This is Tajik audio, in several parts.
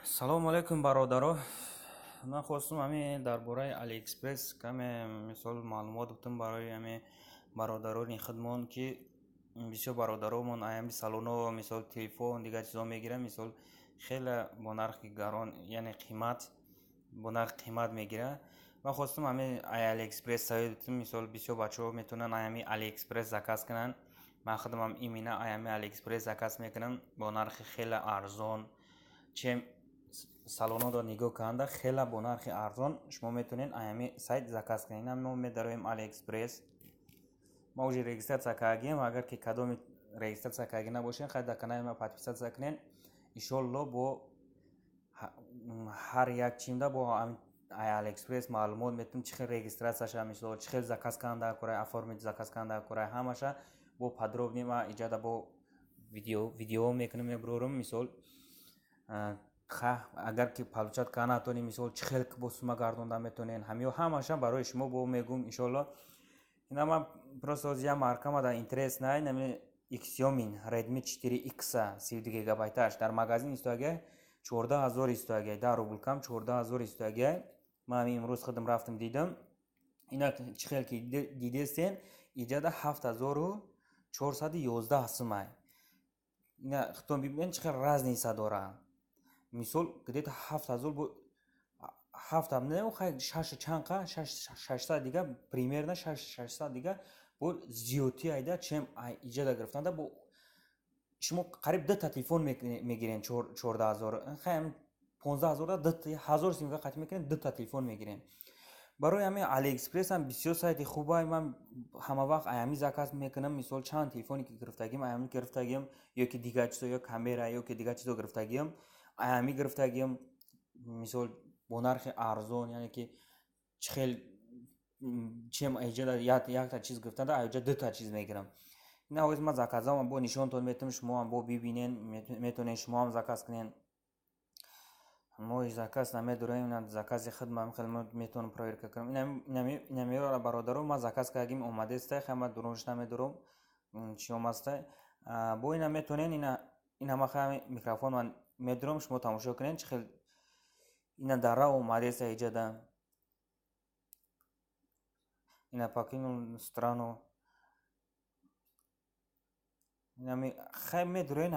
салому алайкум бародаро. ман хостум ҳамин дар бораи AliExpress каме мисол маълумот гуфтам барои ҳамин бародарони хидмон ки бисёр бародаромон ҳамин салоно мисол телефон дигар чизо мегиранд, мисол хеле бо нархи гарон, яъне қимат бо нархи қимат мегиранд. ман хостум ҳамин AliExpress савед гуфтам, мисол бисёр бачаҳо метавонанд ҳамин AliExpress заказ кунанд. ман худам имина ҳамин AliExpress заказ мекунам бо нархи хеле арзон. чем салоноро нигоҳ канда хеле бо нархи арзон шумо метавонед ҳамин сайт заказ кунед. мо медароем AliExpress. мо уже регистрация кардем. агар ки кадоми регистрация карда набошед, хай дар канали ма подписаться кунед. иншолло бо ҳар як чимда бо AliExpress маълумот метавонем чӣ хел регистрацияша, мисол чӣ хел заказ канда курай, оформид заказ канда курай, ҳамаша бо подробни ма иҷада бо видео мекунем, мебурорум. мисол агар ки получат кана тони мисол чӣ хел бо сума гардонда метавонен, ҳамаша барои шумо бо мегум иншолло. ина ман просто оз я маркама дар интерес най нами X-Yomin Redmi 4X 32 гигабайташ дар магазин истояга 14000 истояга, дар рубл кам 14000 истояга. ман имрӯз худам рафтам дидам. ина чӣ хел ки дидестен иҷада 7411 сумай. ина худтон бибинед чӣ хел разница дора. мисол где-то 7000 бо 7 не хай 6 чанка 600 дига примерно 600 дига бо зиёти айда чем иҷада гирифтанда бо шумо қариб 2 та телефон мегирен 14000 хай 15000 1000 симка қатъ мекунен 2 та телефон мегирен. барои ҳамин AliExpress ҳам бисёр сайти хубай. ман ҳама вақт аями заказ мекунам. мисол чанд телефоне ки гирифтагим аями гирифтагим, ё ки дигар чизо, ё камера, ё ки дигар чизо гирифтагим аями гирифтагим, мисол бо нархи арзон, яъне ки чӣ хел чем иҷада як та чиз гирифтанда аҷа 2 та чиз мегирам. ина ҳоз ман заказам бо нишонтон метавонем, шумо ҳам бо бибинен, метавонед шумо ҳам заказ кунед. мо заказ намедорем. ина закази хидмат хел метавонам проверка кунам. ина меора бародаро ман заказ кардагим омадеста, хама дуронш намедорам чӣ омаста. бо ина метавонед ина ма хам микрофон ман медорам, шумо тамошо кунед чӣ хел ина дара омадеста иҷада. ина покинул страну. ина хай медорен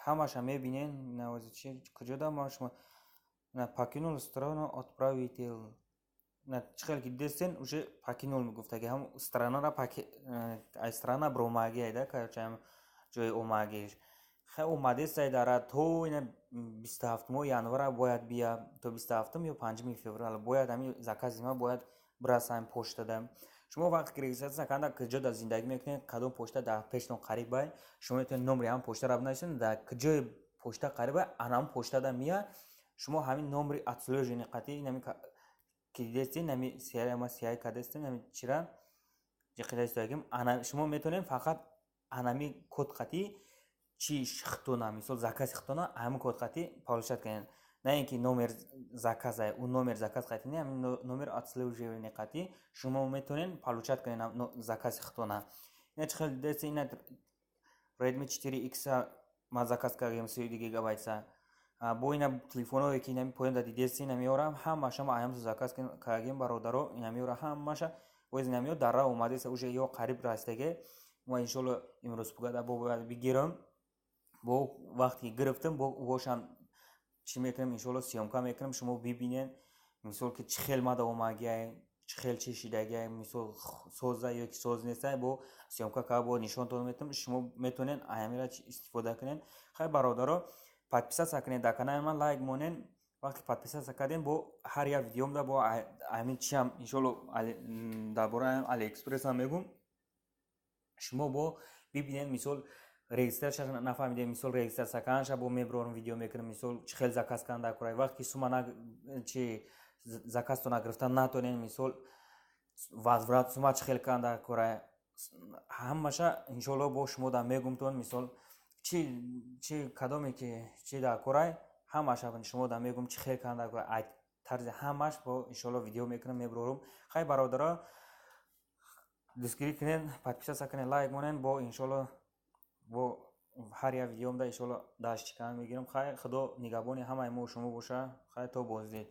ҳамаша мебинен. ина ози чи куҷо дам шумо ина покинул страну отправитель. ина чӣ хел ки дидестен уже покинул мегуфтаги ҳам странара ай страна бромаги айда качам ҷои омагиш хай омадеста дара то ина 27 январа бояд бия, то 27 ё 5 феврал бояд ҳамин закази ма бояд бирасам почтада. шумо вақте ки регистрация канда куҷо дар зиндагӣ мекунед, кадом почта дар пештон қариб ай, шумо метавонед номери ҳамин почтаро бинависед, дар куҷои почта қариб ай анам почтада мия шумо ҳамин номери отслеживания қатъи нами ки дидестен нами сияй кардестен нами чира ҷиқида истоягим шумо метавонед фақат анами код қатъи чи хитона, мисол закази хитона ҳамин код қатъи получат кунед. на ин ки номер заказ ай он номер заказ қатъи не, ҳамин номер отслеживания қатъи шумо метавонед получат кунед закази хитона. ина чӣ хел дидестен ина Redmi 4X ман заказ кардам 32 гигабайтса. бо ина телефоное ки нами поёнда дидестен намеорам ҳамаша ма аямсо заказ кардем бародаро. ина меора ҳамаша боз ина меор дара омадеса уже ё қариб расдаге. ма иншолло имрӯз пугада бо бояд бигирам. бо вақте гирифтам бошам чӣ мекунам, иншолло сёмка мекунам, шумо бибинед мисол ки чӣ хел мада омагиай, чӣ хел чешидагиай, мисол соза ё ки соз нестай, бо сёмка карда бо нишонтон метавонам, шумо метавонед аямира истифода кунед. хай бародаро подписаться кунед дар канали ман, лайк монед. вақте подписаться кардем бо ҳар як видеомда бо ҳамин чиам иншолло дар бораи AliExpress ҳам мегум. шумо бо бибинед мисол регистрация нафаҳмидем, мисол регистрация карданша бо мебурорам видео мекунам, мисол чӣ хел заказ канда курай, вақте ки сума чи заказто нагирифта натонед мисол возврат сума чӣ хел канда курай, ҳамаша иншолло бо шумо дар мегумтон, мисол чи кадоме ки чи дар курай ҳамаша шумо дар мегум чӣ хел канда курай, ай тарзи ҳамаш бо иншолло видео мекунам, мебурорам. хай бародаро дистрибут кунед, подписаться кунед, лайк монед, бо иншолло бо هر یک ویدیوم دا انشالله داشت چیکار میگیرم. خیر خدا نگهبان همه ما و شما باشه. خیر تا بازدید.